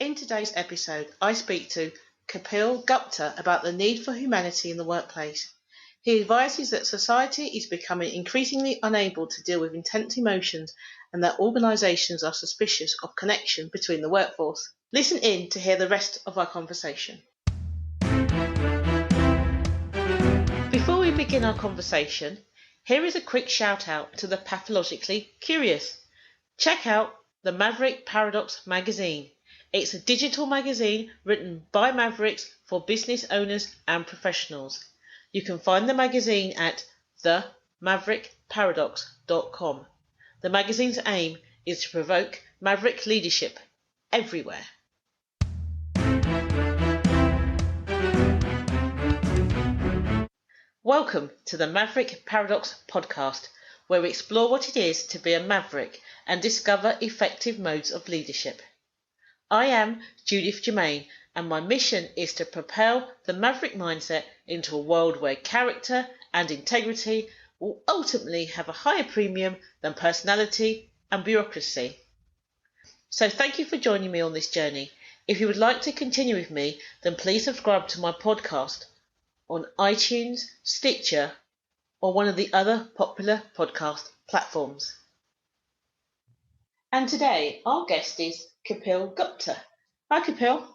In today's episode, I speak to Kapil Gupta about the need for humanity in the workplace. He advises that society is becoming increasingly unable to deal with intense emotions and that organisations are suspicious of connection between the workforce. Listen in to hear the rest of our conversation. Before we begin our conversation, here is a quick shout out to the pathologically curious. Check out the Maverick Paradox magazine. It's a digital magazine written by Mavericks for business owners and professionals. You can find the magazine at themaverickparadox.com. The magazine's aim is to provoke maverick leadership everywhere. Welcome to the Maverick Paradox podcast, where we explore what it is to be a maverick and discover effective modes of leadership. I am Judith Germain, and my mission is to propel the maverick mindset into a world where character and integrity will ultimately have a higher premium than personality and bureaucracy. So thank you for joining me on this journey. If you would like to continue with me, then please subscribe to my podcast on iTunes, Stitcher, or one of the other popular podcast platforms. And today, our guest is Kapil Gupta. Hi, Kapil.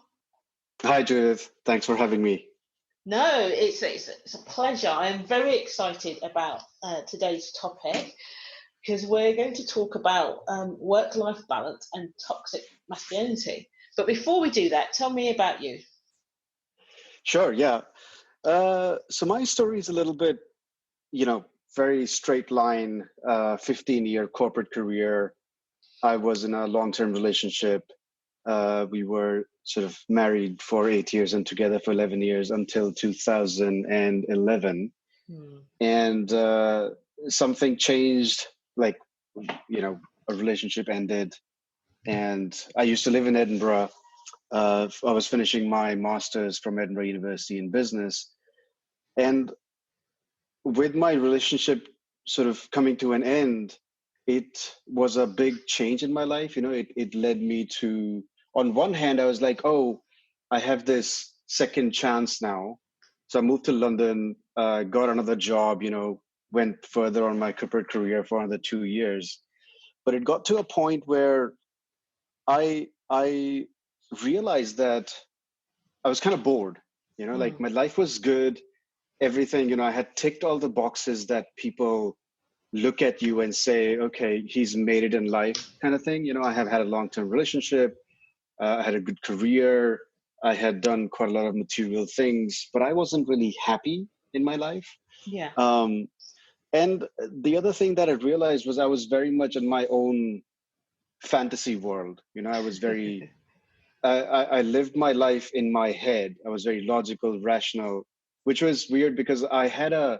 Hi, Judith. Thanks for having me. No, it's a pleasure. I am very excited about today's topic because we're going to talk about work-life balance and toxic masculinity. But before we do that, tell me about you. Sure, yeah. So my story is a little bit, very straight line, 15-year corporate career. I was in a long-term relationship. We were sort of married for 8 years and together for 11 years until 2011. And something changed, a relationship ended. And I used to live in Edinburgh. I was finishing my master's from Edinburgh University in business. And with my relationship sort of coming to an end, it was a big change in my life. It led me to, on one hand, I was like, oh, I have this second chance now. So I moved to London, got another job, went further on my corporate career for another 2 years. But it got to a point where I realized that I was kind of bored, like my life was good. Everything, I had ticked all the boxes that people look at you and say, okay, he's made it in life kind of thing. I have had a long-term relationship. I had a good career. I had done quite a lot of material things, but I wasn't really happy in my life. Yeah. And the other thing that I realized was I was very much in my own fantasy world. I was very, I lived my life in my head. I was very logical, rational, which was weird because I had a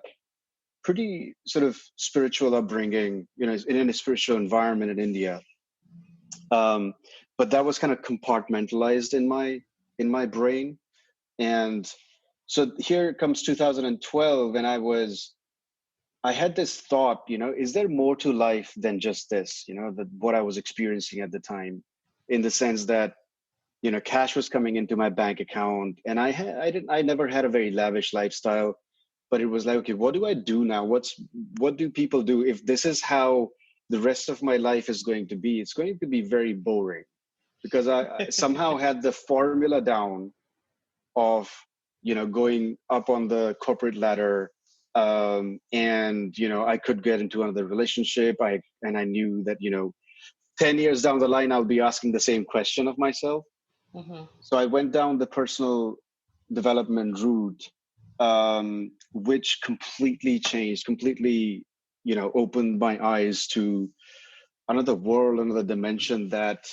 pretty sort of spiritual upbringing, in a spiritual environment in India. But that was kind of compartmentalized in my brain. And so here comes 2012, and I had this thought, is there more to life than just this, what I was experiencing at the time, in the sense that, cash was coming into my bank account, and I never had a very lavish lifestyle, but it was like, okay, what do I do now? What do people do? If this is how the rest of my life is going to be, it's going to be very boring, because I somehow had the formula down of, going up on the corporate ladder. And, I could get into another relationship. I knew that, 10 years down the line, I'll be asking the same question of myself. Mm-hmm. So I went down the personal development route, which completely changed, opened my eyes to another world, another dimension, that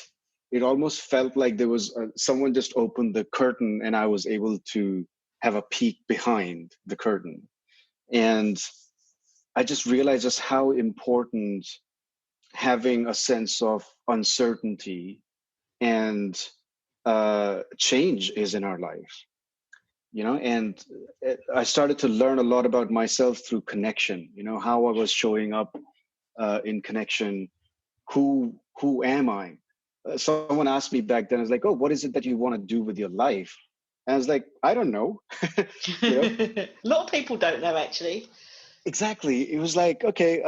it almost felt like there was someone just opened the curtain and I was able to have a peek behind the curtain. And I just realized just how important having a sense of uncertainty and change is in our life, and I started to learn a lot about myself through connection, how I was showing up in connection. Who am I? someone asked me back then, I was like, oh, what is it that you want to do with your life? And I was like, I don't know. You know, A lot of people don't know, actually. exactly. It was like, okay,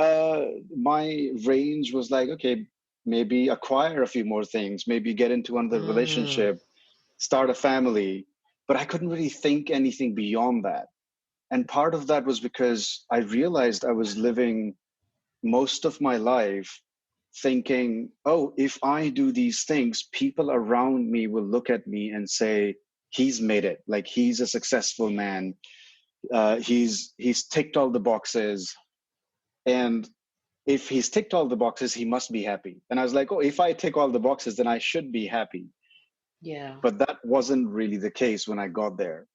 my range was like, okay, maybe acquire a few more things, maybe get into another relationship, start a family. But I couldn't really think anything beyond that. And part of that was because I realized I was living most of my life thinking, oh, if I do these things, people around me will look at me and say, he's made it. Like, he's a successful man. He's ticked all the boxes. And if he's ticked all the boxes, he must be happy. And I was like, oh, if I tick all the boxes, then I should be happy. Yeah. But that wasn't really the case when I got there.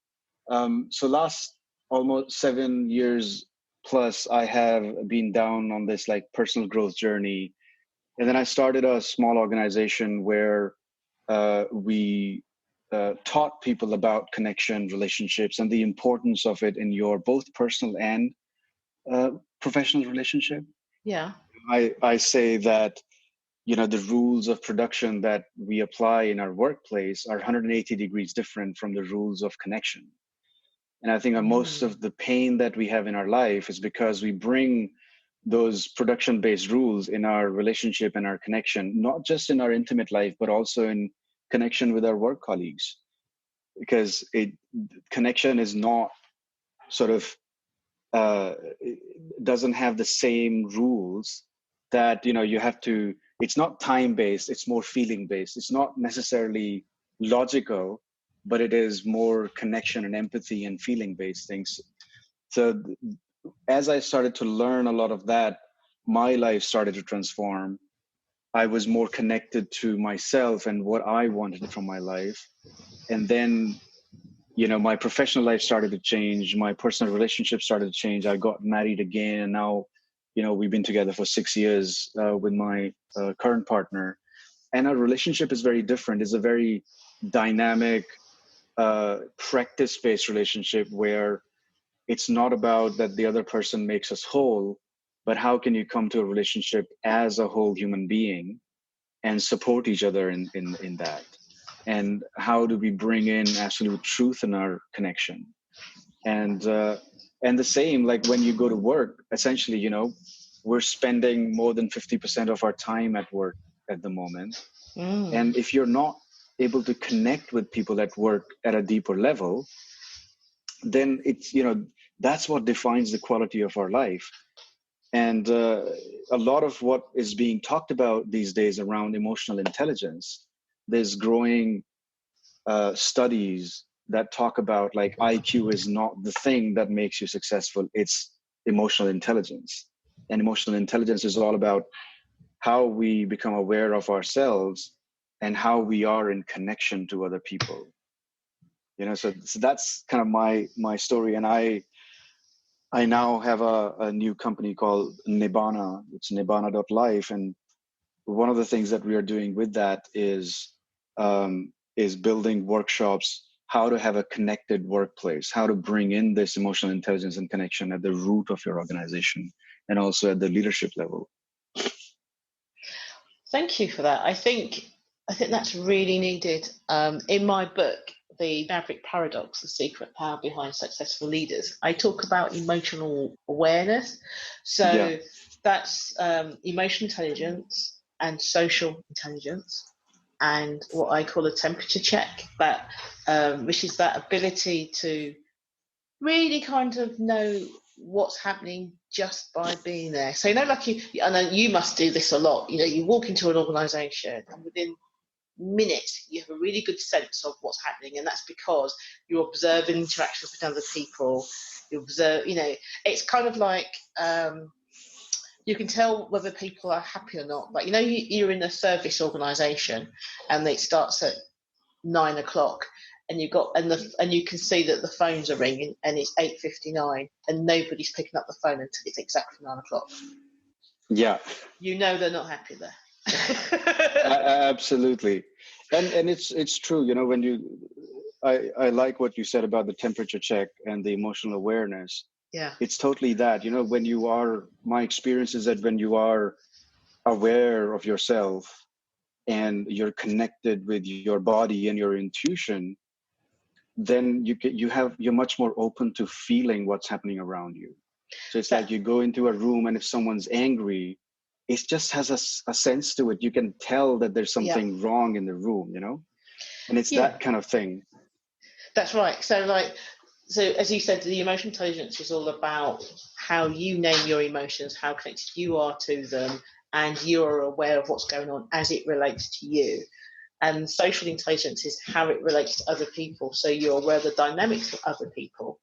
So last almost 7 years plus, I have been down on this like personal growth journey. And then I started a small organization where we taught people about connection, relationships, and the importance of it in your both personal and professional relationship. Yeah. I say that, you know, the rules of production that we apply in our workplace are 180 degrees different from the rules of connection. And I think most of the pain that we have in our life is because we bring those production based rules in our relationship and our connection, not just in our intimate life, but also in connection with our work colleagues. Because connection is not sort of, it doesn't have the same rules that, you know, you have to, it's not time based, it's more feeling based. It's not necessarily logical, but it is more connection and empathy and feeling based things. So as I started to learn a lot of that, my life started to transform. I was more connected to myself and what I wanted from my life. And then, you know, my professional life started to change. My personal relationship started to change. I got married again. And now, you know, we've been together for 6 years with my current partner. And our relationship is very different. It's a very dynamic, practice-based relationship where it's not about that the other person makes us whole, but how can you come to a relationship as a whole human being and support each other in that? And how do we bring in absolute truth in our connection? And the same, like when you go to work, essentially, you know, we're spending more than 50% of our time at work at the moment. And if you're not able to connect with people at work at a deeper level, then it's, you know, that's what defines the quality of our life. And a lot of what is being talked about these days around emotional intelligence, there's growing studies that talk about like IQ is not the thing that makes you successful. It's emotional intelligence. And emotional intelligence is all about how we become aware of ourselves and how we are in connection to other people. You know, so that's kind of my story. And I now have a new company called Nibbana. It's nibbana.life. And one of the things that we are doing with that is building workshops, how to have a connected workplace, how to bring in this emotional intelligence and connection at the root of your organization and also at the leadership level. Thank you for that. I think that's really needed. In my book, The Maverick Paradox, The Secret Power Behind Successful Leaders, I talk about emotional awareness. So that's emotional intelligence and social intelligence, and what I call a temperature check, that which is that ability to really kind of know what's happening just by being there. So, you know, like I know you must do this a lot. You know, you walk into an organisation and within minutes you have a really good sense of what's happening, and that's because you're observing interactions with other people. You observe, you know, it's kind of like you can tell whether people are happy or not. Like, you know, you're in a service organisation and it starts at 9 o'clock. And you can see that the phones are ringing, and it's 8:59, and nobody's picking up the phone until it's exactly 9 o'clock. Yeah, you know they're not happy there. Absolutely, and it's true. You know, when I like what you said about the temperature check and the emotional awareness. Yeah, it's totally that. You know, my experience is that when you are aware of yourself and you're connected with your body and your intuition, then you're much more open to feeling what's happening around you. So it's like you go into a room, and if someone's angry, it just has a sense to it. You can tell that there's something wrong in the room, and it's that kind of thing. That's right. So as you said, the emotional intelligence is all about how you name your emotions, how connected you are to them, and you're aware of what's going on as it relates to you. And social intelligence is how it relates to other people. So you're aware of the dynamics of other people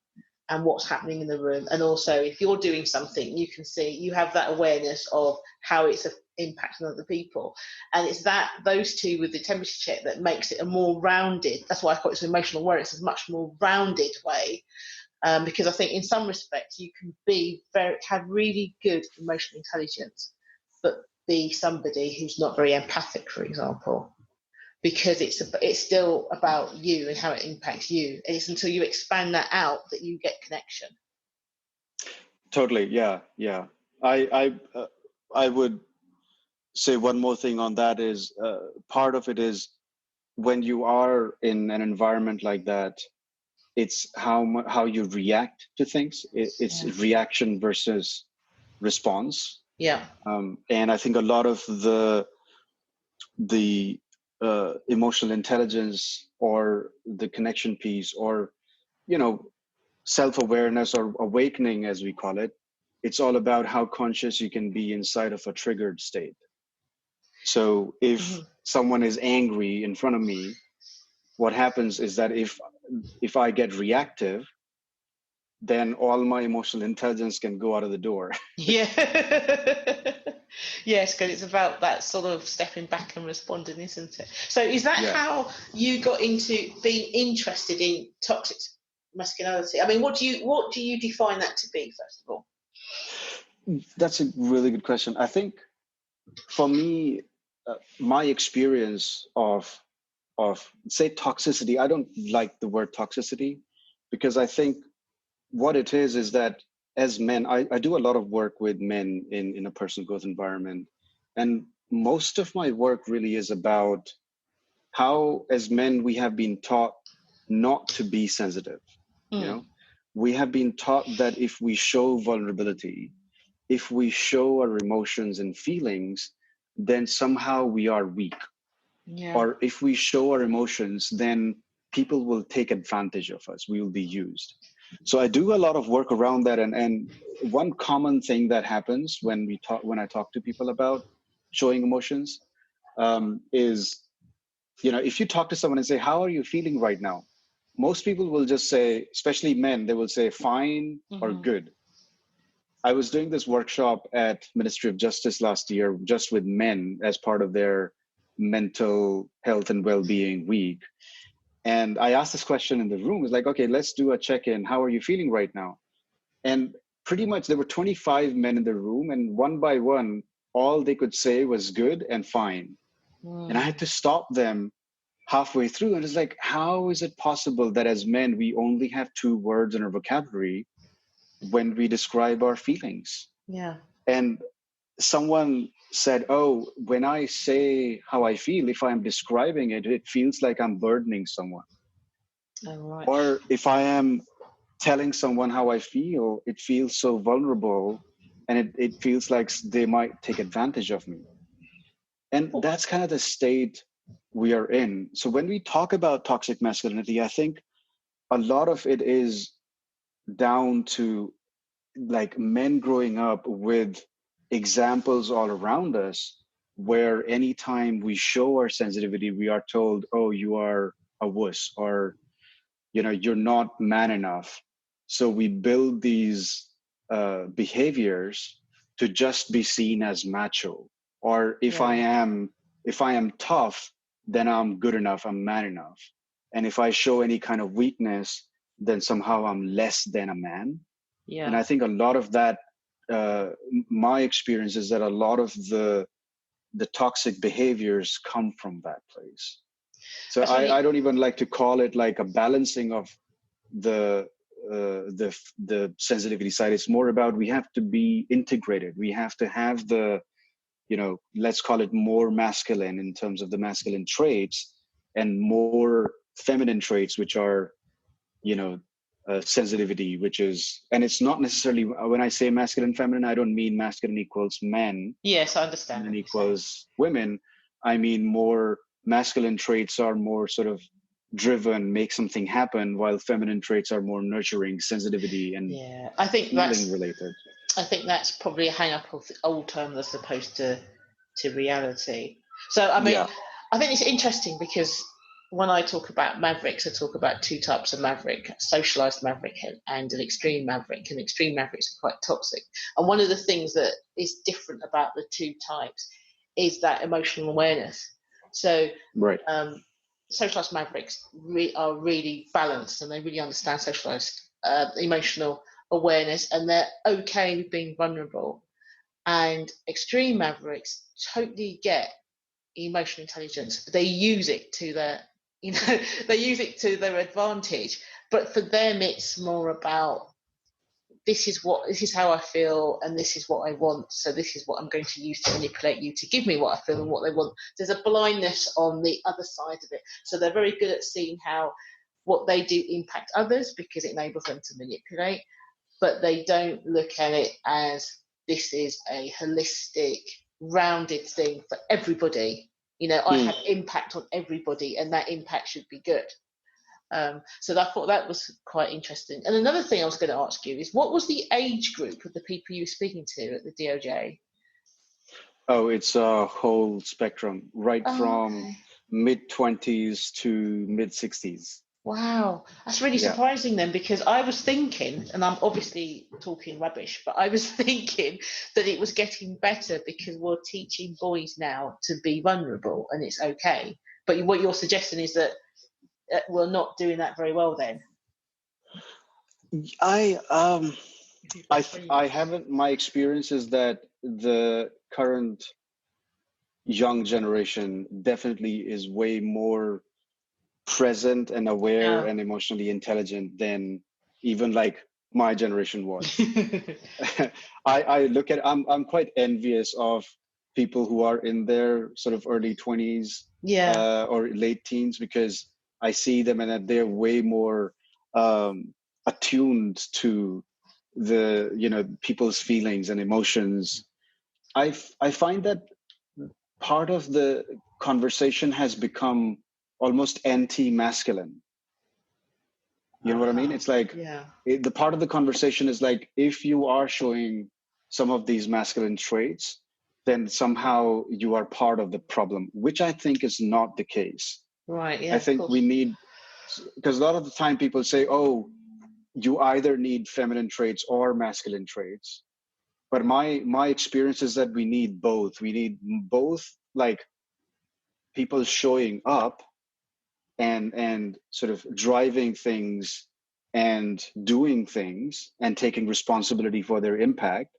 and what's happening in the room. And also, if you're doing something, you can see, you have that awareness of how it's impacting other people. And it's those two with the temperature check that makes it a more rounded, that's why I call it emotional awareness, is a much more rounded way. Because I think in some respects you can have really good emotional intelligence, but be somebody who's not very empathic, for example, because it's still about you and how it impacts you. And it's until you expand that out that you get connection. Totally, yeah. I would say one more thing on that is part of it is when you are in an environment like that, it's how you react to things. It's reaction versus response. Yeah. And I think a lot of the emotional intelligence or the connection piece, or self-awareness or awakening, as we call it, it's all about how conscious you can be inside of a triggered state. So if someone is angry in front of me, what happens is that if I get reactive, then all my emotional intelligence can go out of the door. Yeah. Yes, because it's about that sort of stepping back and responding, isn't it? So is that how you got into being interested in toxic masculinity? I mean, what do you define that to be, first of all? That's a really good question. I think for me, my experience of say toxicity, I don't like the word toxicity, because I think what it is that as men, I do a lot of work with men in a personal growth environment. And most of my work really is about how, as men, we have been taught not to be sensitive. We have been taught that if we show vulnerability, if we show our emotions and feelings, then somehow we are weak. Or if we show our emotions, then people will take advantage of us. We will be used. So I do a lot of work around that. And one common thing that happens when I talk to people about showing emotions is, if you talk to someone and say, how are you feeling right now? Most people will just say, especially men, they will say fine or good. I was doing this workshop at Ministry of Justice last year, just with men as part of their mental health and well-being week. And I asked this question in the room. It's like, okay, let's do a check-in. How are you feeling right now? And pretty much there were 25 men in the room, and one by one, all they could say was good and fine. And I had to stop them halfway through. And it's like, how is it possible that as men, we only have 2 words in our vocabulary when we describe our feelings? Yeah. And someone said, oh, when I say how I feel, if I'm describing it, it feels like I'm burdening someone. Oh, right. Or if I am telling someone how I feel, it feels so vulnerable, and it feels like they might take advantage of me. And that's kind of the state we are in. So when we talk about toxic masculinity, I think a lot of it is down to like men growing up with examples all around us where anytime we show our sensitivity, we are told, oh, you are a wuss, or you're not man enough. So we build these behaviors to just be seen as macho. Or if I am tough, then I'm good enough, I'm man enough. And if I show any kind of weakness, then somehow I'm less than a man. Yeah. And I think a lot of that, my experience is that a lot of the toxic behaviors come from that place. So I don't even like to call it like a balancing of the sensitivity side. It's more about we have to be integrated. We have to have the let's call it more masculine in terms of the masculine traits, and more feminine traits, which are, sensitivity, and it's not necessarily, when I say masculine, feminine, I don't mean masculine equals men. Yes, I understand. Feminine equals women. I mean, more masculine traits are more sort of driven, make something happen, while feminine traits are more nurturing, sensitivity, and I think feeling related. I think that's probably a hang up of the old term as opposed to reality. So I mean, I think it's interesting because when I talk about mavericks, I talk about two types of maverick: socialized maverick and an extreme maverick. And extreme mavericks are quite toxic. And one of the things that is different about the two types is that emotional awareness. So right. Socialized mavericks are really balanced, and they really understand socialized emotional awareness, and they're okay with being vulnerable. And extreme mavericks totally get emotional intelligence. They use it to their advantage. But for them, it's more about, this is how I feel, and this is what I want. So this is what I'm going to use to manipulate you to give me what I feel and what they want. There's a blindness on the other side of it. So they're very good at seeing how what they do impact others, because it enables them to manipulate. But they don't look at it as, this is a holistic, rounded thing for everybody. I have impact on everybody, and that impact should be good. So I thought that was quite interesting. And another thing I was going to ask you is, what was the age group of the people you were speaking to at the DOJ? Oh, it's a whole spectrum, right from mid-20s to mid-60s. Wow, that's really surprising then, because I was thinking, and I'm obviously talking rubbish, but I was thinking that it was getting better because we're teaching boys now to be vulnerable and it's okay. But what you're suggesting is that we're not doing that very well then. I haven't. My experience is that the current young generation definitely is way more present and aware and emotionally intelligent than even like my generation was. I look at, I'm quite envious of people who are in their sort of early 20s or late teens, because I see them and that they're way more attuned to the people's feelings and emotions. I find that part of the conversation has become almost anti-masculine. You know what I mean? It's like the part of the conversation is like, if you are showing some of these masculine traits, then somehow you are part of the problem, which I think is not the case. Right. Yeah. I think we need, because a lot of the time people say, oh, you either need feminine traits or masculine traits. But my experience is that we need both. We need both, like people showing up and sort of driving things and doing things and taking responsibility for their impact,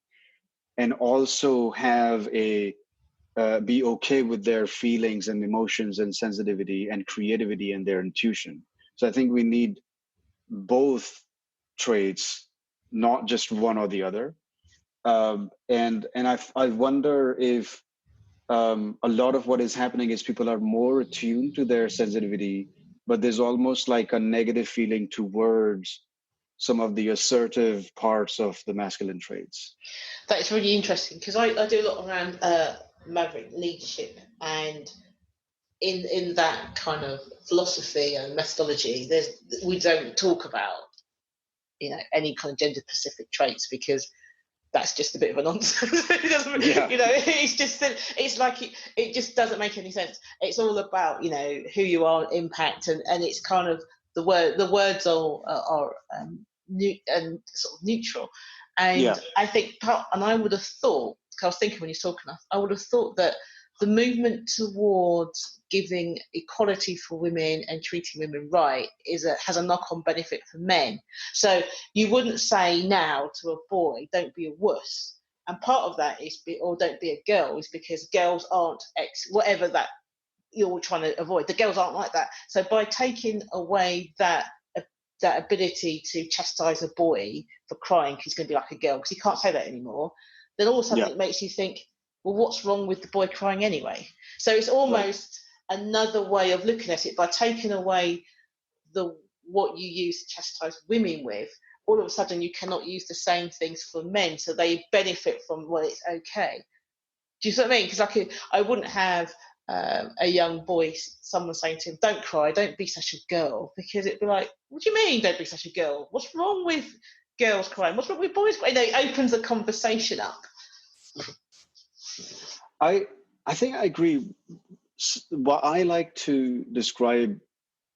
and also have be okay with their feelings and emotions and sensitivity and creativity and their intuition. So I think we need both traits, not just one or the other. And I wonder if a lot of what is happening is people are more attuned to their sensitivity, but there's almost like a negative feeling towards some of the assertive parts of the masculine traits. That's really interesting, because I do a lot around maverick leadership, and in that kind of philosophy and methodology, we don't talk about any kind of gender specific traits, because that's just a bit of a nonsense. It's like it just doesn't make any sense. It's all about who you are, impact, and it's kind of the words are and sort of neutral. And I think and I would have thought, because I was thinking when you're talking, I would have thought that the movement towards giving equality for women and treating women right has a knock-on benefit for men. So you wouldn't say now to a boy, don't be a wuss. And part of that is, or don't be a girl, is because girls aren't whatever that you're trying to avoid. The girls aren't like that. So by taking away that ability to chastise a boy for crying because he's going to be like a girl, because he can't say that anymore, then all of a sudden it makes you think, well, what's wrong with the boy crying anyway? So it's almost another way of looking at it. By taking away what you use to chastise women with, all of a sudden you cannot use the same things for men, so they benefit from, well, it's okay. Do you see what I mean? Because I wouldn't have a young boy, someone saying to him, "Don't cry, don't be such a girl," because it'd be like, "What do you mean, don't be such a girl? What's wrong with girls crying? What's wrong with boys crying?" It opens the conversation up. I think I agree. But I like to describe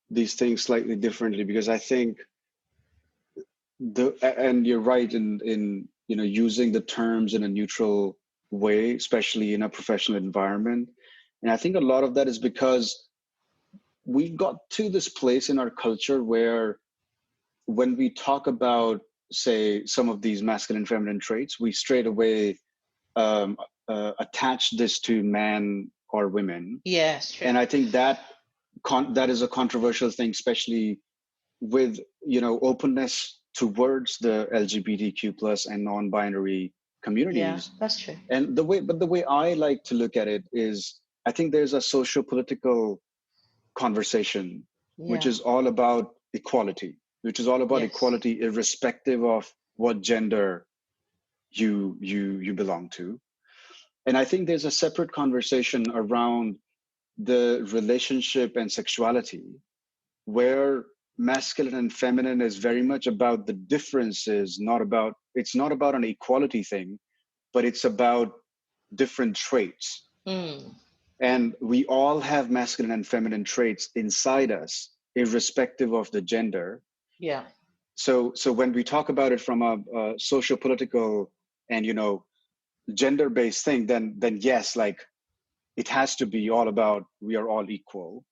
these things slightly differently, because I think and you're right in using the terms in a neutral way, especially in a professional environment. And I think a lot of that is because we got to this place in our culture where when we talk about, say, some of these masculine feminine traits, we straight away attach this to man or women. Yes, true. And I think that is a controversial thing, especially with openness towards the LGBTQ plus and non-binary communities. Yeah, that's true. And the way I like to look at it is, I think there's a socio-political conversation, which is all about equality, equality irrespective of what gender you belong to. And I think there's a separate conversation around the relationship and sexuality, where masculine and feminine is very much about the differences, it's not about an equality thing, but it's about different traits. And we all have masculine and feminine traits inside us, irrespective of the gender. Yeah. So when we talk about it from a socio-political and gender-based thing, then yes, like, it has to be all about we are all equal.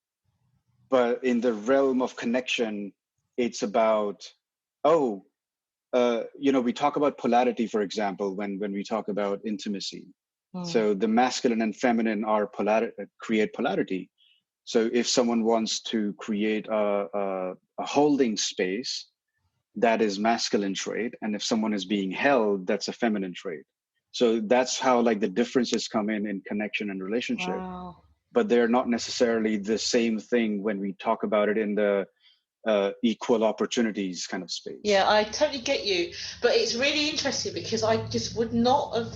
But in the realm of connection, it's about, we talk about polarity, for example, when we talk about intimacy. So the masculine and feminine create polarity. So if someone wants to create a holding space, that is masculine trait. And if someone is being held, that's a feminine trait. So that's how, like, the differences come in connection and relationship. Wow. But they're not necessarily the same thing when we talk about it in the equal opportunities kind of space. Yeah, I totally get you. But it's really interesting because I just would not have,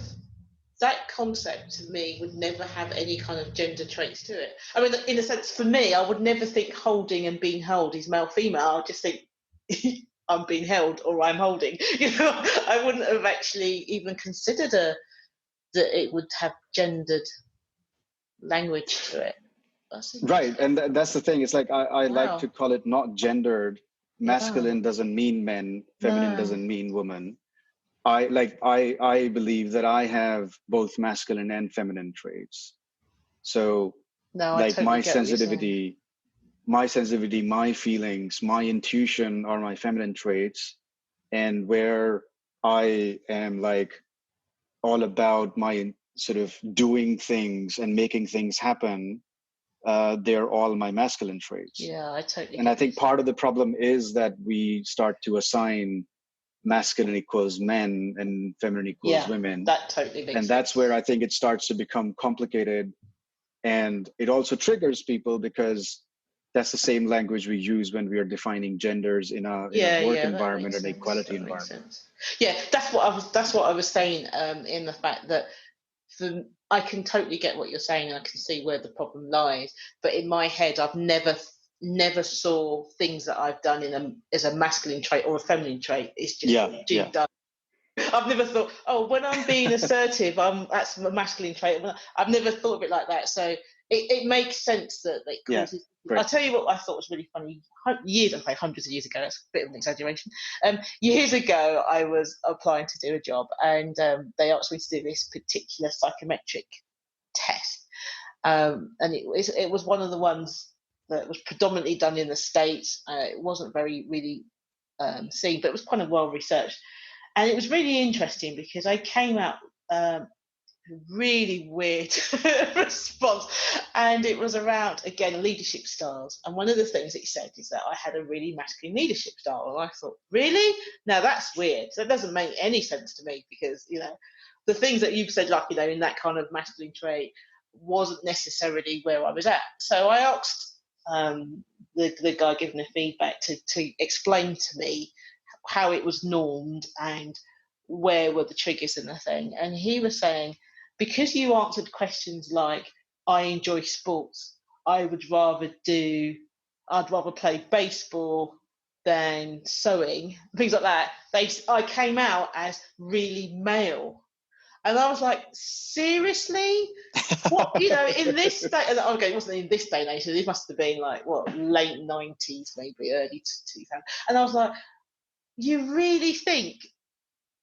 that concept to me would never have any kind of gender traits to it. I mean, in a sense, for me, I would never think holding and being held is male female. I just think I'm being held or I'm holding. I wouldn't have actually even considered that it would have gendered language to it. Right, and that's the thing. It's like I like to call it not gendered. Masculine doesn't mean men, feminine doesn't mean woman. I believe that I have both masculine and feminine traits. So totally my sensitivity, my feelings, my intuition are my feminine traits. And where I am like all about my sort of doing things and making things happen, they're all my masculine traits. Yeah, I totally. And I think part of the problem is that we start to assign masculine equals men and feminine equals women. That totally makes sense. And that's where I think it starts to become complicated. And it also triggers people because that's the same language we use when we are defining genders in a work environment and equality environment. Yeah, that's what I was saying, in the fact that I can totally get what you're saying and I can see where the problem lies. But in my head, I've never saw things that I've done as a masculine trait or a feminine trait. It's just done. I've never thought, when I'm being assertive, that's a masculine trait. I've never thought of it like that. So it makes sense that it causes. Great. I'll tell you what I thought was really funny. Hundreds of years ago, that's a bit of an exaggeration. Years ago, I was applying to do a job and they asked me to do this particular psychometric test. And it was one of the ones that was predominantly done in the States. It wasn't very really seen, but it was kind of well researched. And it was really interesting because I came out really weird response, and it was around, again, leadership styles. And one of the things it said is that I had a really masculine leadership style, and I thought, really? Now that's weird. So it doesn't make any sense to me because the things that you've said, like, in that kind of masculine trait, wasn't necessarily where I was at. So I asked the guy giving the feedback to explain to me how it was normed and where were the triggers and the thing. And he was saying, because you answered questions like, I enjoy sports, I'd rather play baseball than sewing, things like that. I came out as really male. And I was like, seriously? What, in this day, okay, it wasn't in this day and age, so it must have been like, what, late 90s, maybe early 2000s. And I was like, you really think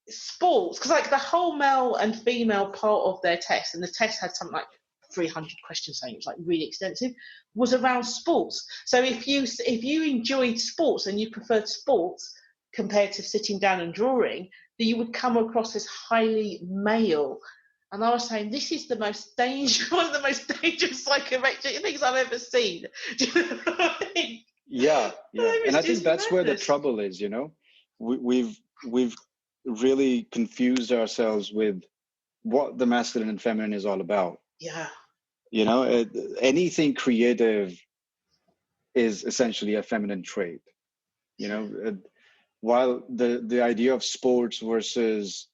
sports, because like the whole male and female part of their test, and the test had something like 300 questions, saying it was like really extensive, was around sports. So if you enjoyed sports and you preferred sports compared to sitting down and drawing, then you would come across as highly male. And I was saying, this is the most dangerous, one of the most dangerous psychometric things I've ever seen. Do you know what I mean? Yeah. And I think that's where the trouble is, we've really confused ourselves with what the masculine and feminine is all about. Yeah. Anything creative is essentially a feminine trait. While the idea of sports versus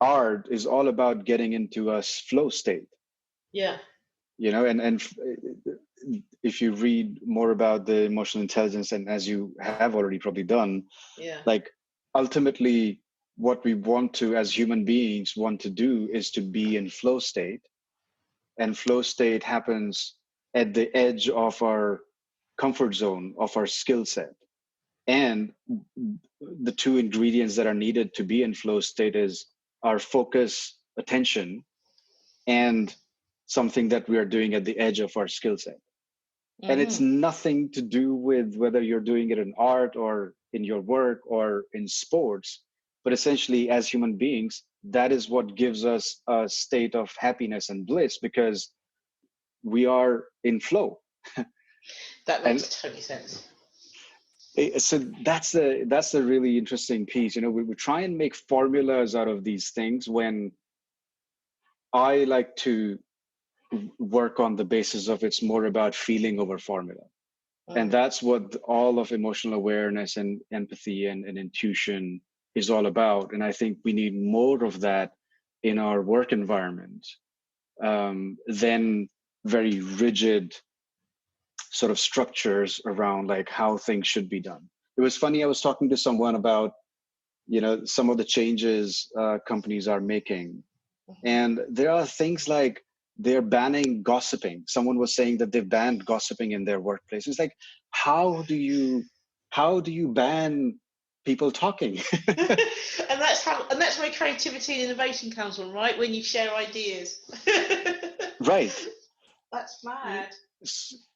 art is all about getting into a flow state. Yeah. And if you read more about the emotional intelligence, and as you have already probably done, like ultimately what we want to, as human beings, want to do is to be in flow state. And flow state happens at the edge of our comfort zone, of our skill set. And the two ingredients that are needed to be in flow state is our focus, attention, and something that we are doing at the edge of our skill set. Mm-hmm. And it's nothing to do with whether you're doing it in art or in your work or in sports, but essentially as human beings, that is what gives us a state of happiness and bliss, because we are in flow. That makes total sense. So that's a really interesting piece. We try and make formulas out of these things, when I like to work on the basis of it's more about feeling over formula. And that's what all of emotional awareness and empathy and intuition is all about. And I think we need more of that in our work environment than very rigid sort of structures around like how things should be done. It was funny, I was talking to someone about, some of the changes companies are making. And there are things like they're banning gossiping. Someone was saying that they've banned gossiping in their workplace. It's like, how do you ban people talking? and that's where creativity and innovation comes from, right? When you share ideas. Right. That's mad.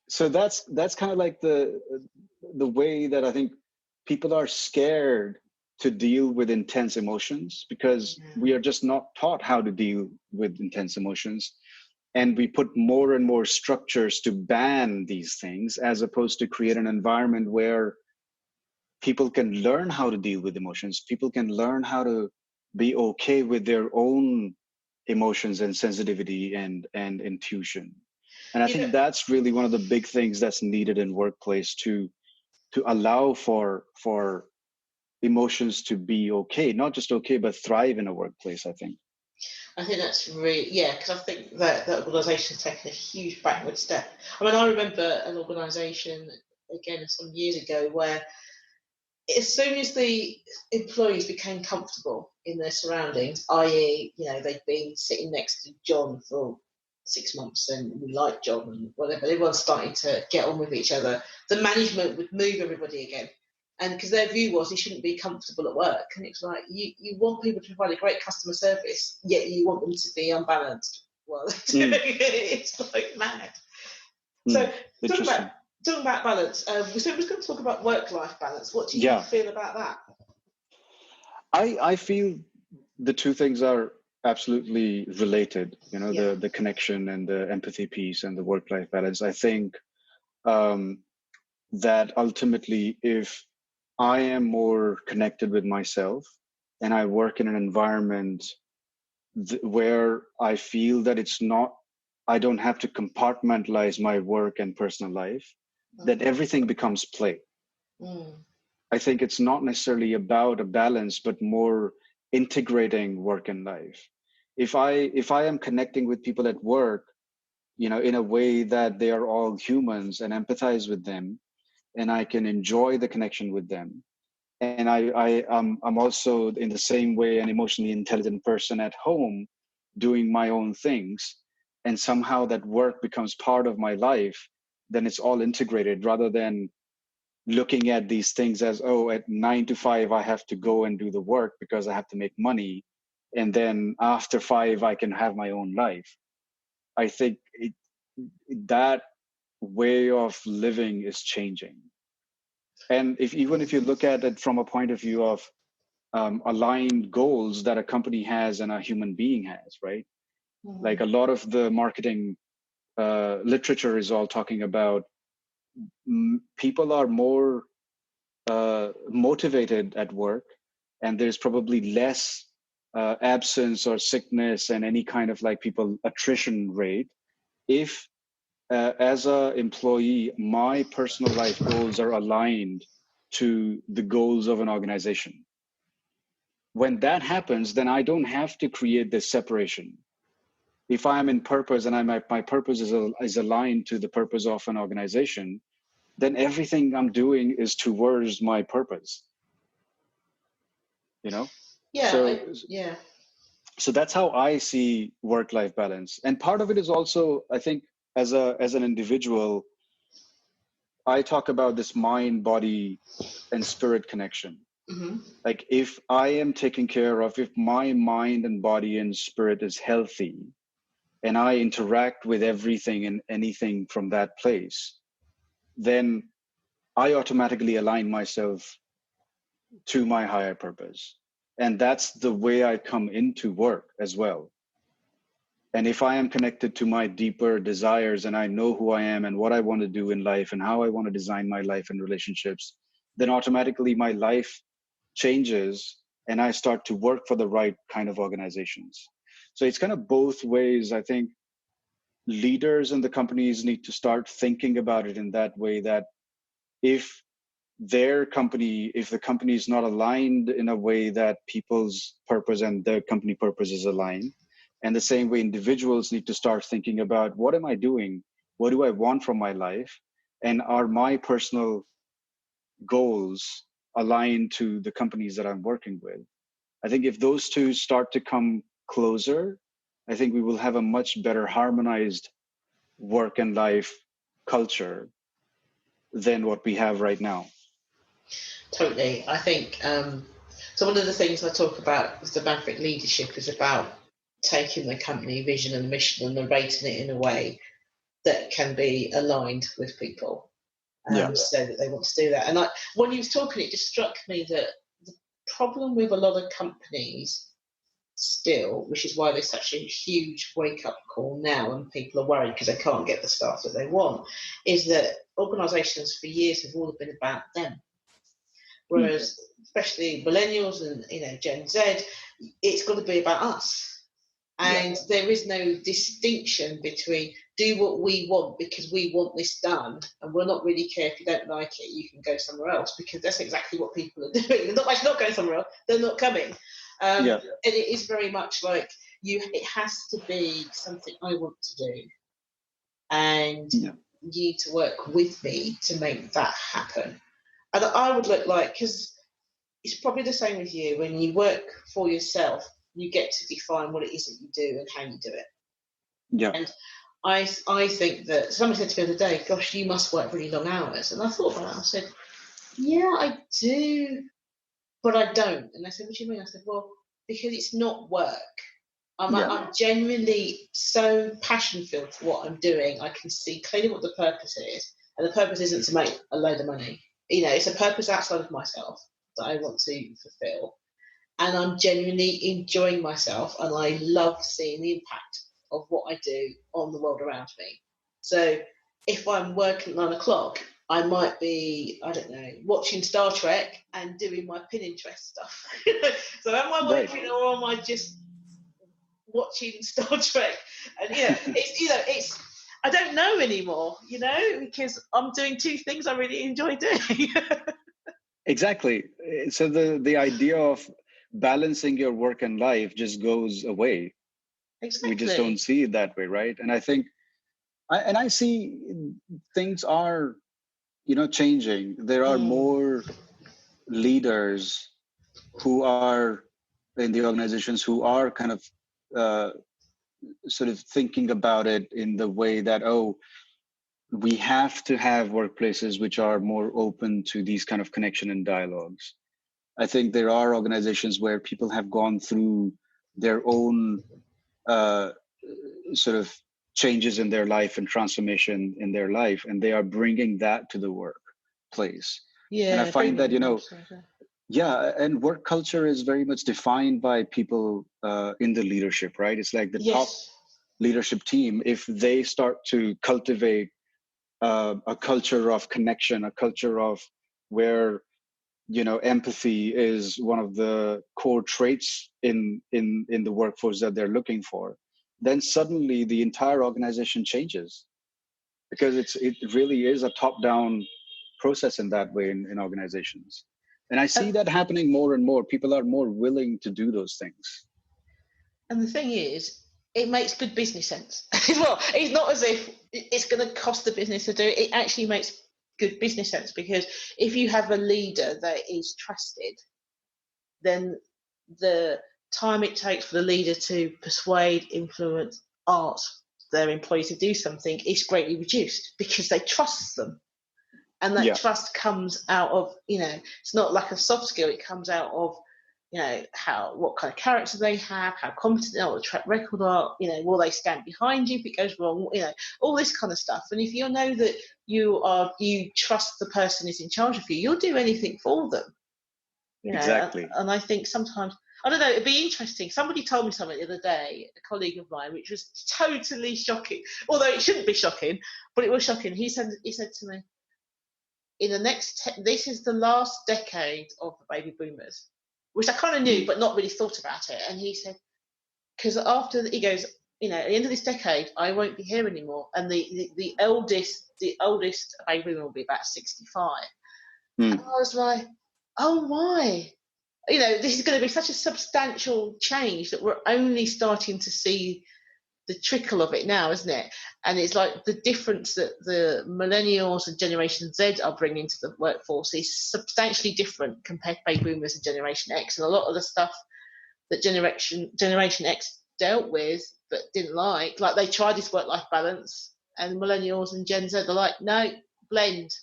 So that's kind of like the way that I think people are scared to deal with intense emotions, because we are just not taught how to deal with intense emotions. And we put more and more structures to ban these things, as opposed to create an environment where people can learn how to deal with emotions. People can learn how to be okay with their own emotions and sensitivity and intuition. And I think that's really one of the big things that's needed in workplace to allow for emotions to be okay, not just okay, but thrive in a workplace, I think. I think that's really, because I think that organisation has taken a huge backward step. I mean, I remember an organisation, again, some years ago, where as soon as the employees became comfortable in their surroundings, i.e., they'd been sitting next to John for 6 months and we like John and whatever, everyone's starting to get on with each other, the management would move everybody again. And because their view was he shouldn't be comfortable at work. And it's like, you want people to provide a great customer service, yet you want them to be unbalanced. Well, it's like mad. So talking about balance, we said we was going to talk about work-life balance. What do you feel about that? I feel the two things are absolutely related, the connection and the empathy piece and the work-life balance. I think that ultimately, if I am more connected with myself and I work in an environment where I feel that I don't have to compartmentalize my work and personal life, that everything becomes play. I think it's not necessarily about a balance, but more integrating work and life. If I am connecting with people at work, in a way that they are all humans and empathize with them, and I can enjoy the connection with them. And I'm also in the same way an emotionally intelligent person at home doing my own things. And somehow that work becomes part of my life, then it's all integrated rather than looking at these things as, oh, at 9 to 5, I have to go and do the work because I have to make money. And then after 5, I can have my own life. I think that way of living is changing. And even if you look at it from a point of view of aligned goals that a company has and a human being has, right? Like a lot of the marketing literature is all talking about people are more motivated at work, and there's probably less absence or sickness and any kind of like people attrition rate if as a employee my personal life goals are aligned to the goals of an organization. When that happens, then I don't have to create this separation. If I am in purpose and my purpose is aligned to the purpose of an organization, then everything I'm doing is towards my purpose. So that's how I see work-life balance. And part of it is also, I think, as an individual, I talk about this mind, body, and spirit connection. Like if I am taken care of, if my mind and body and spirit is healthy, and I interact with everything and anything from that place, then I automatically align myself to my higher purpose. And that's the way I come into work as well. And if I am connected to my deeper desires and I know who I am and what I want to do in life and how I want to design my life and relationships, then automatically my life changes and I start to work for the right kind of organizations. So it's kind of both ways. I think leaders in the companies need to start thinking about it in that way, that if the company is not aligned in a way that people's purpose and their company purpose is aligned, and the same way individuals need to start thinking about, what am I doing? What do I want from my life? And are my personal goals aligned to the companies that I'm working with? I think if those two start to come closer, I think we will have a much better harmonized work and life culture than what we have right now. Totally. I think so. One of the things I talk about with the Maverick leadership is about taking the company vision and mission and narrating it in a way that can be aligned with people, so that they want to do that. And when you was talking, it just struck me that the problem with a lot of companies still, which is why there's such a huge wake-up call now and people are worried because they can't get the staff that they want, is that organisations for years have all been about them. Whereas, especially millennials and Gen Z, it's got to be about us. And there is no distinction between do what we want because we want this done, and we'll not really care if you don't like it, you can go somewhere else, because that's exactly what people are doing. They're not actually not going somewhere else, they're not coming. And it is very much like it has to be something I want to do. And you need to work with me to make that happen. And I would look like, because it's probably the same with you, when you work for yourself, you get to define what it is that you do and how you do it. Yeah. And I think that somebody said to me the other day, gosh, you must work really long hours. And I thought about it. I said, yeah, I do, but I don't. And they said, what do you mean? I said, well, because it's not work. I'm genuinely so passion-filled for what I'm doing. I can see clearly what the purpose is. And the purpose isn't to make a load of money. It's a purpose outside of myself that I want to fulfill. And I'm genuinely enjoying myself, and I love seeing the impact of what I do on the world around me. So if I'm working at 9 o'clock, I might be, I don't know, watching Star Trek and doing my Pinterest stuff. So am I working or am I just watching Star Trek, and it's I don't know anymore, because I'm doing two things I really enjoy doing. Exactly. So the idea of balancing your work and life just goes away. Exactly. We just don't see it that way, right? And I think, I see things are, changing. There are more leaders who are in the organizations who are kind of sort of thinking about it in the way that, we have to have workplaces which are more open to these kind of connection and dialogues. I think there are organizations where people have gone through their own sort of changes in their life and transformation in their life, and they are bringing that to the workplace. Yeah, and I find that, and work culture is very much defined by people in the leadership, right? It's like the top leadership team, if they start to cultivate a culture of connection, a culture of where empathy is one of the core traits in the workforce that they're looking for, then suddenly the entire organization changes, because it really is a top-down process in that way in organizations. And I see that happening more and more. People are more willing to do those things. And the thing is, it makes good business sense. Well, it's not as if it's going to cost the business to do it. It actually makes good business sense, because if you have a leader that is trusted, then the time it takes for the leader to persuade, influence, ask their employees to do something is greatly reduced, because they trust them. And that trust comes out of, it's not like a soft skill. It comes out of, what kind of character they have, how competent they are, what the track record are, will they stand behind you if it goes wrong, all this kind of stuff. And if you know that you trust the person who's in charge of you, you'll do anything for them. Exactly. And I think sometimes, I don't know, it'd be interesting. Somebody told me something the other day, a colleague of mine, which was totally shocking. Although it shouldn't be shocking, but it was shocking. He said to me, in the next, this is the last decade of the baby boomers, which I kind of knew, but not really thought about it. And he said, because he goes, at the end of this decade, I won't be here anymore. And the oldest baby boomer will be about 65. And I was like, oh my, this is going to be such a substantial change that we're only starting to see the trickle of it now, isn't it? And it's like the difference that the millennials and Generation Z are bringing to the workforce is substantially different compared to baby boomers and Generation X. And a lot of the stuff that Generation X dealt with but didn't like they tried this work-life balance, and millennials and Gen Z are like, no, blend.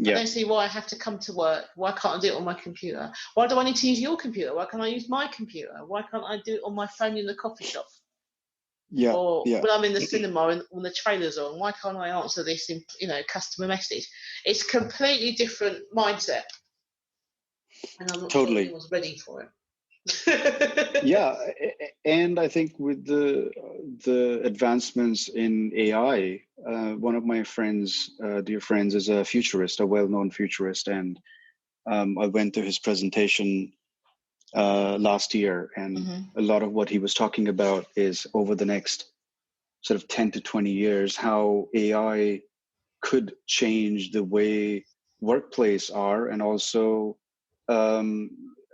I don't see why I have to come to work. Why can't I do it on my computer? Why do I need to use your computer? Why can't I use my computer? Why can't I do it on my phone in the coffee shop? When I'm in the cinema and when the trailer's on, why can't I answer this in customer message? It's a completely different mindset, and I'm not sure anyone's ready for it. And I think with the advancements in AI, one of my dear friends, is a futurist, a well-known futurist, and I went to his presentation last year, and a lot of what he was talking about is over the next sort of 10 to 20 years, how AI could change the way workplace are, and also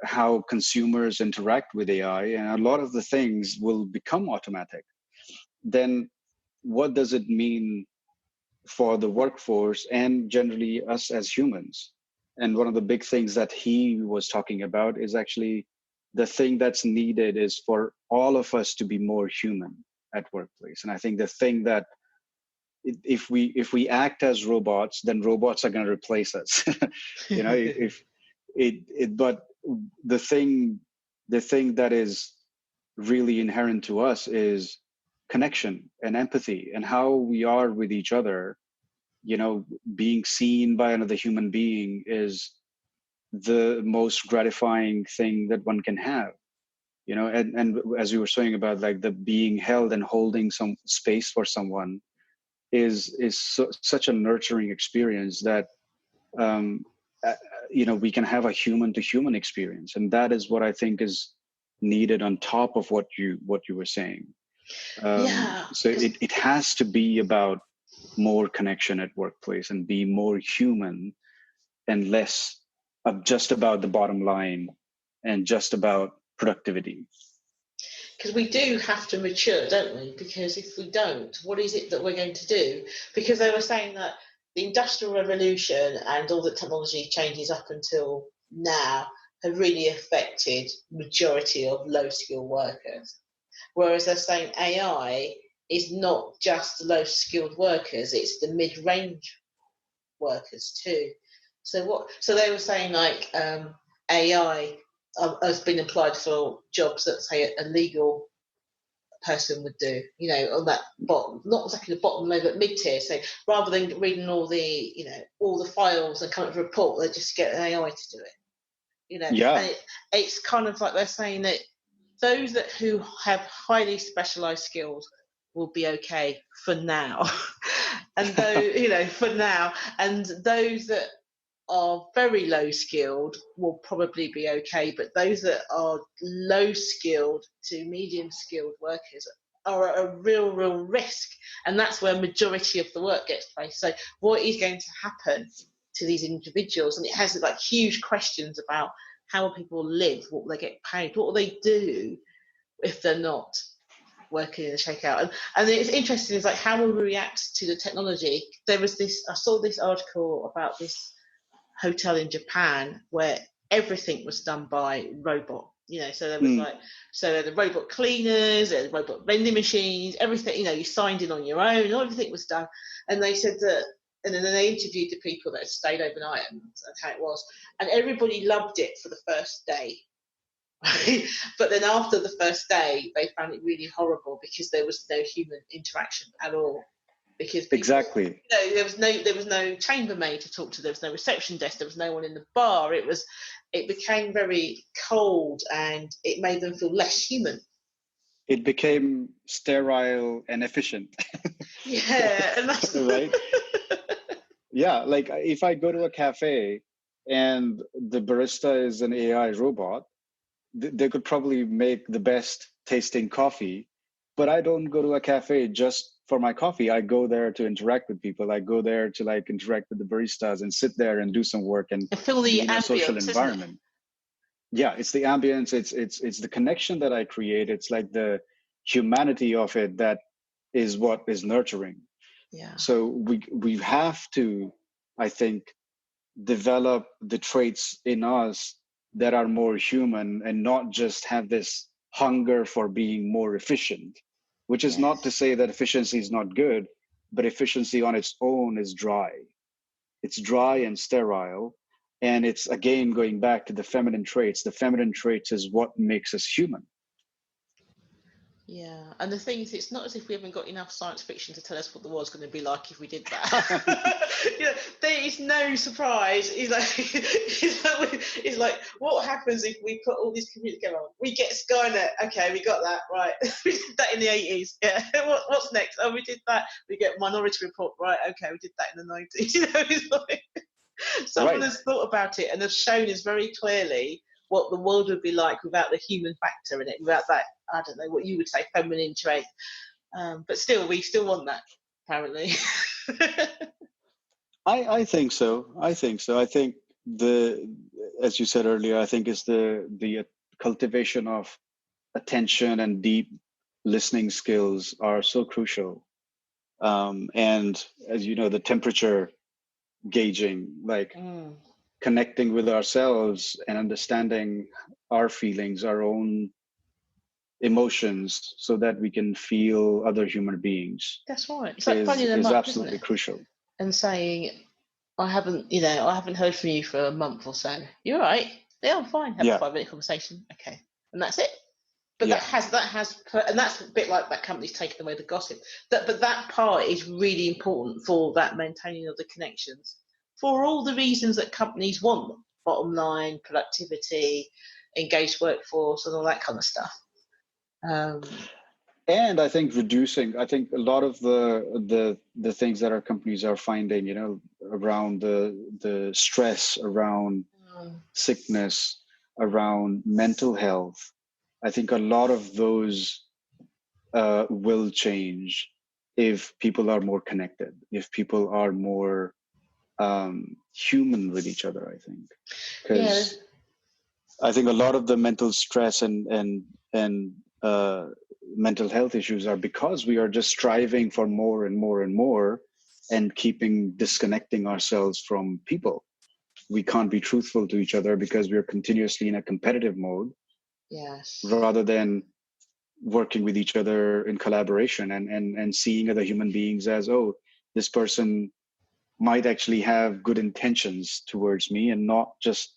how consumers interact with AI. And a lot of the things will become automatic. Then what does it mean for the workforce and generally us as humans? And one of the big things that he was talking about is actually the thing that's needed is for all of us to be more human at workplace. And I think the thing that if we act as robots, then robots are going to replace us. But the thing that is really inherent to us is connection and empathy, and how we are with each other. Being seen by another human being is the most gratifying thing that one can have. And as you were saying about like the being held and holding some space for someone is such a nurturing experience that we can have a human to human experience. And that is what I think is needed on top of what you were saying. Yeah. So it has to be about more connection at workplace and be more human and less of just about the bottom line and just about productivity. Because we do have to mature, don't we? Because if we don't, what is it that we're going to do? Because they were saying that the Industrial Revolution and all the technology changes up until now have really affected majority of low-skilled workers. Whereas they're saying AI is not just low-skilled workers, it's the mid-range workers too. So they were saying like AI has been applied for jobs that say a legal person would do, on that bottom, not exactly the bottom level, but mid-tier. So rather than reading all the files and coming up with a report, they just get an AI to do it. Yeah. And it's kind of like they're saying that those who have highly specialized skills will be okay for now. And for now, and those that are very low skilled will probably be okay, but those that are low skilled to medium skilled workers are at a real risk, and that's where majority of the work gets placed. So what is going to happen to these individuals? And it has like huge questions about how will people live, what will they get paid, what will they do if they're not working in a shakeout. And it's interesting, is like how will we react to the technology? I saw this article about this hotel in Japan where everything was done by robot. So there was the robot cleaners, the robot vending machines, everything. You signed in on your own, everything was done. And they said that, and then they interviewed the people that had stayed overnight and how it was, and everybody loved it for the first day. But then after the first day, they found it really horrible because there was no human interaction at all. Because people, exactly, there was no chambermaid to talk to. There was no reception desk. There was no one in the bar. It became very cold, and it made them feel less human. It became sterile and efficient. Yeah, and that's right. Yeah, like if I go to a cafe and the barista is an AI robot, they could probably make the best tasting coffee, but I don't go to a cafe just for my coffee. I go there to interact with people. I go there to like interact with the baristas and sit there and do some work and feel the be in a social environment. Yeah, it's the ambience. It's the connection that I create. It's like the humanity of it that is what is nurturing. Yeah. So we have to, I think, develop the traits in us that are more human and not just have this hunger for being more efficient, which is not to say that efficiency is not good, but efficiency on its own is dry. It's dry and sterile. And it's, again, going back to the feminine traits. The feminine traits is what makes us human. Yeah, and the thing is, it's not as if we haven't got enough science fiction to tell us what the world's going to be like if we did that. There is no surprise. It's like, what happens if we put all these computers together? We get Skynet. Okay, we got that, right. We did that in the 80s. Yeah. What's next? Oh, we did that. We get Minority Report. Right, okay, we did that in the 90s. It's like, someone has thought about it and has shown us very clearly what the world would be like without the human factor in it, without that, I don't know, what you would say, feminine trait. But still, we still want that, apparently. I think so. I think as you said earlier, I think it's the cultivation of attention and deep listening skills are so crucial. And as you know, the temperature gauging, like connecting with ourselves and understanding our feelings, our own emotions, so that we can feel other human beings. That's right. It's like phoning them is up, absolutely isn't it? crucial. And saying, I haven't heard from you for a month or so. You're right. Yeah, I'm fine. Have a 5-minute conversation. Okay, and that's it. But that has, and that's a bit like that company's taking away the gossip. But that part is really important for that maintaining of the connections, for all the reasons that companies want: bottom line, productivity, engaged workforce, and all that kind of stuff. And I think I think a lot of the things that our companies are finding, around the stress, around sickness, around mental health, I think a lot of those will change if people are more connected, if people are more human with each other, I think. Because I think a lot of the mental stress and mental health issues are because we are just striving for more and more and more and disconnecting ourselves from people. We can't be truthful to each other because we are continuously in a competitive mode. Yes. Rather than working with each other in collaboration and seeing other human beings as, oh, this person might actually have good intentions towards me and not just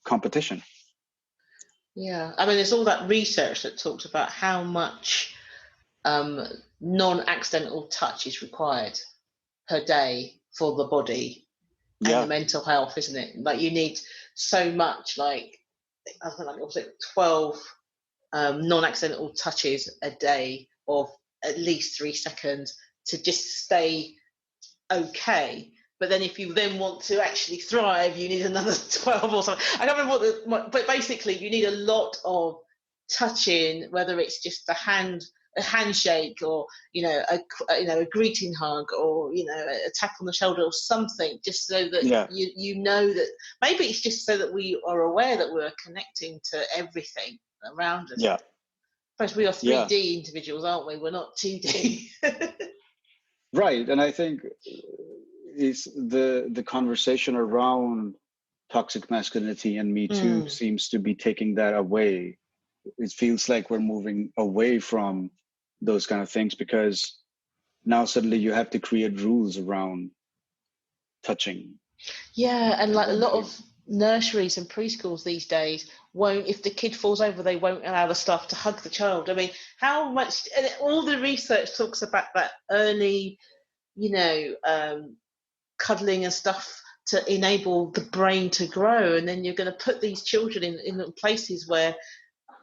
competition. Yeah, I mean, there's all that research that talks about how much non-accidental touch is required per day for the body and the mental health, isn't it? Like you need so much, like I think like was it 12 non-accidental touches a day of at least 3 seconds to just stay okay. But then if you then want to actually thrive, you need another 12 or something. I can't remember but basically you need a lot of touching, whether it's just a handshake or a greeting hug or a tap on the shoulder or something, just so that you know that maybe it's just so that we are aware that we're connecting to everything around us. Yeah. Suppose we are 3D individuals, aren't we? We're not 2D. Right, and I think it's the conversation around toxic masculinity and Me Too seems to be taking that away. It feels like we're moving away from those kind of things because now suddenly you have to create rules around touching. Yeah, and like a lot of nurseries and preschools these days won't, if the kid falls over, they won't allow the staff to hug the child. I mean, how much, and all the research talks about that early, cuddling and stuff to enable the brain to grow. And then you're going to put these children in places where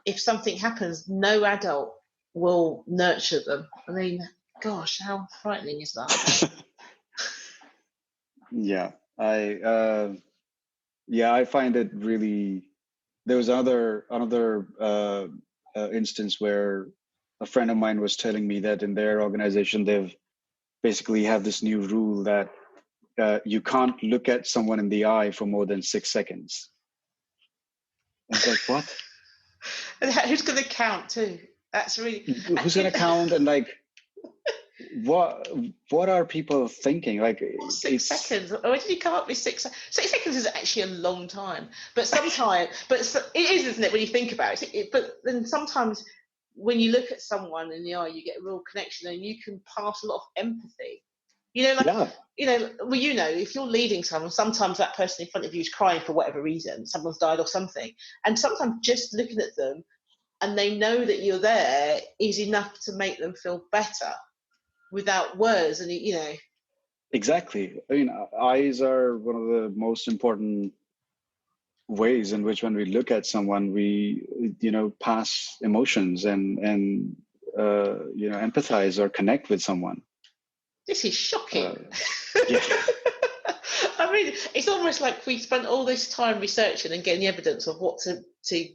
if something happens, no adult will nurture them. I mean, gosh, how frightening is that? Yeah, I find it really. There was another instance where a friend of mine was telling me that in their organization they've basically have this new rule that you can't look at someone in the eye for more than 6 seconds. I was like, what? And who's going to count too? That's really. Who's going to count? And like, what are people thinking? Like 6 seconds. Where did you come up with 6 seconds? 6 seconds is actually a long time, but sometimes, it is, isn't it? When you think about it, but then sometimes when you look at someone in the eye, you get a real connection, and you can pass a lot of empathy. If you're leading someone, sometimes that person in front of you is crying for whatever reason, someone's died or something, and sometimes just looking at them and they know that you're there is enough to make them feel better without words. And exactly. I mean, eyes are one of the most important ways in which when we look at someone, we pass emotions and empathize or connect with someone. This is shocking. I mean, it's almost like we spent all this time researching and getting the evidence of what to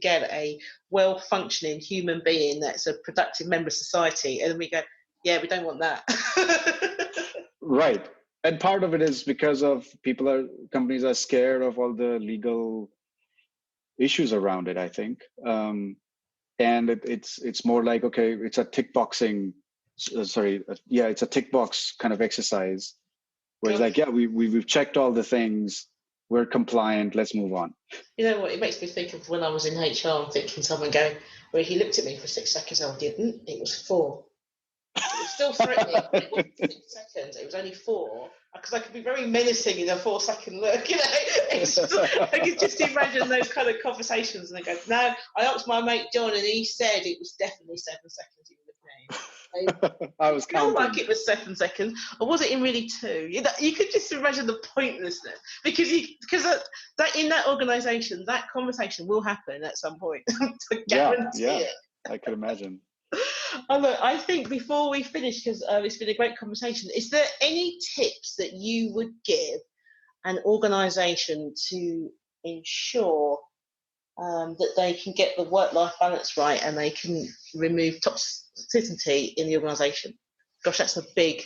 get a well-functioning human being that's a productive member of society, and then we go, yeah, we don't want that. Right. And part of it is because of companies are scared of all the legal issues around it, I think. And it's more like, okay, it's a tick boxing. It's a tick box kind of exercise where it's like, yeah, we've checked all the things, we're compliant, let's move on. You know what, it makes me think of when I was in HR and thinking someone going, well, he looked at me for 6 seconds. I didn't, it was 4. It was still threatening, but it wasn't 6 seconds, it was only 4, because I could be very menacing in a 4-second look, I could just imagine those kind of conversations, and they go, no, I asked my mate John and he said it was definitely 7 seconds he was looking. I was counting. Felt like it was 7 seconds, or was it in really 2? You could just imagine the pointlessness, because that in that organisation, that conversation will happen at some point. I guarantee it. I could imagine. Look, I think before we finish, because it's been a great conversation, is there any tips that you would give an organisation to ensure that they can get the work-life balance right and they can remove toxicity in the organisation? Gosh, that's a big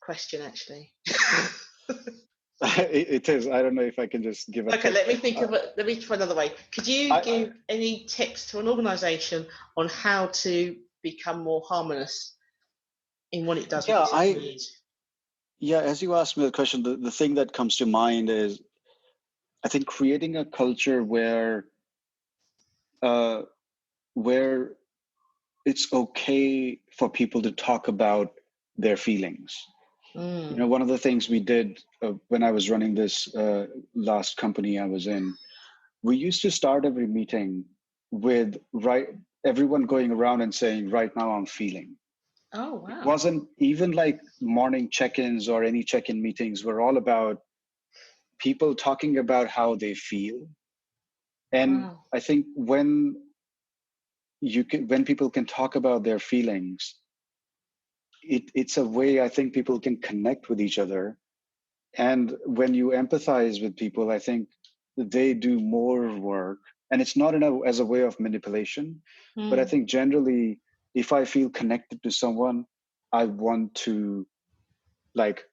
question, actually. It is. I don't know if I can just give a Okay, let me try another way. Could you give any tips to an organisation on how to become more harmonious in what it does with its employees? Yeah, as you asked me the question, the thing that comes to mind is, I think, creating a culture where it's okay for people to talk about their feelings. You know, one of the things we did when I was running this last company I was in, we used to start every meeting with everyone going around and saying, "Right now I'm feeling." Oh, wow. It wasn't even like morning check-ins or any check-in meetings were all about people talking about how they feel. And Wow. I think when people can talk about their feelings, it's a way I think people can connect with each other. And when you empathize with people, I think they do more work. And it's not as a way of manipulation, but I think generally, if I feel connected to someone, I want to like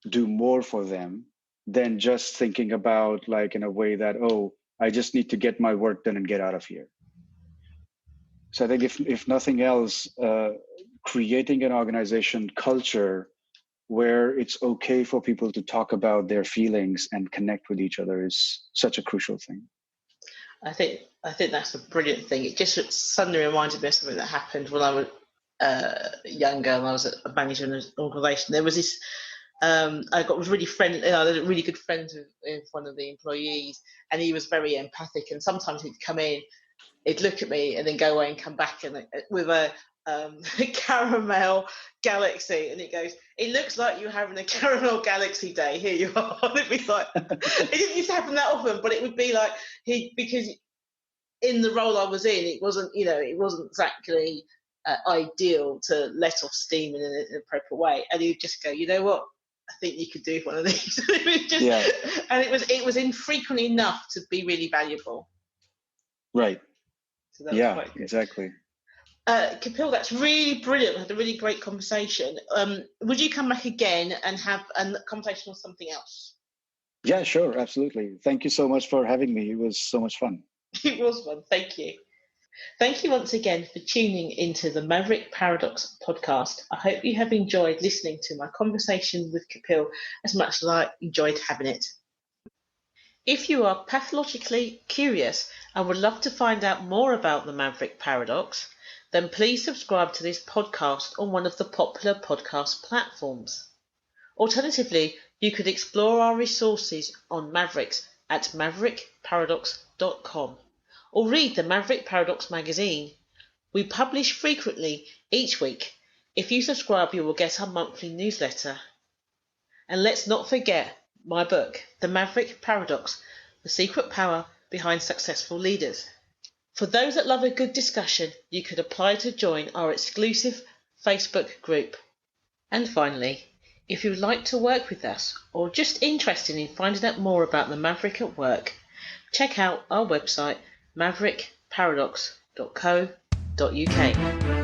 do more for them than just thinking about like in a way that, oh, I just need to get my work done and get out of here. So I think if nothing else, creating an organization culture where it's okay for people to talk about their feelings and connect with each other is such a crucial thing. I think that's a brilliant thing. It just suddenly reminded me of something that happened when I was younger and I was a manager in an organisation. There was this. I was really friendly. I was really good friends with one of the employees, and he was very empathic. And sometimes he'd come in, he'd look at me, and then go away and come back and with a caramel galaxy, and it goes, "It looks like you're having a caramel galaxy day. Here you are." And it'd be like, it didn't used to happen that often, but it would be like because in the role I was in, it wasn't exactly ideal to let off steam in an appropriate way, and he'd just go, "You know what? I think you could do one of these." It was just, and it was infrequent enough to be really valuable. Right. So that was quite good. Exactly. Kapil, that's really brilliant. We had a really great conversation. Would you come back again and have a conversation on something else? Yeah, sure, absolutely. Thank you so much for having me. It was so much fun. It was fun. Thank you. Thank you once again for tuning into the Maverick Paradox podcast. I hope you have enjoyed listening to my conversation with Kapil as much as I enjoyed having it. If you are pathologically curious and would love to find out more about the Maverick Paradox, then please subscribe to this podcast on one of the popular podcast platforms. Alternatively, you could explore our resources on Mavericks at maverickparadox.com or read the Maverick Paradox magazine. We publish frequently each week. If you subscribe, you will get our monthly newsletter. And let's not forget my book, The Maverick Paradox, The Secret Power Behind Successful Leaders. For those that love a good discussion, you could apply to join our exclusive Facebook group. And finally, if you would like to work with us or just interested in finding out more about the Maverick at work, check out our website maverickparadox.co.uk.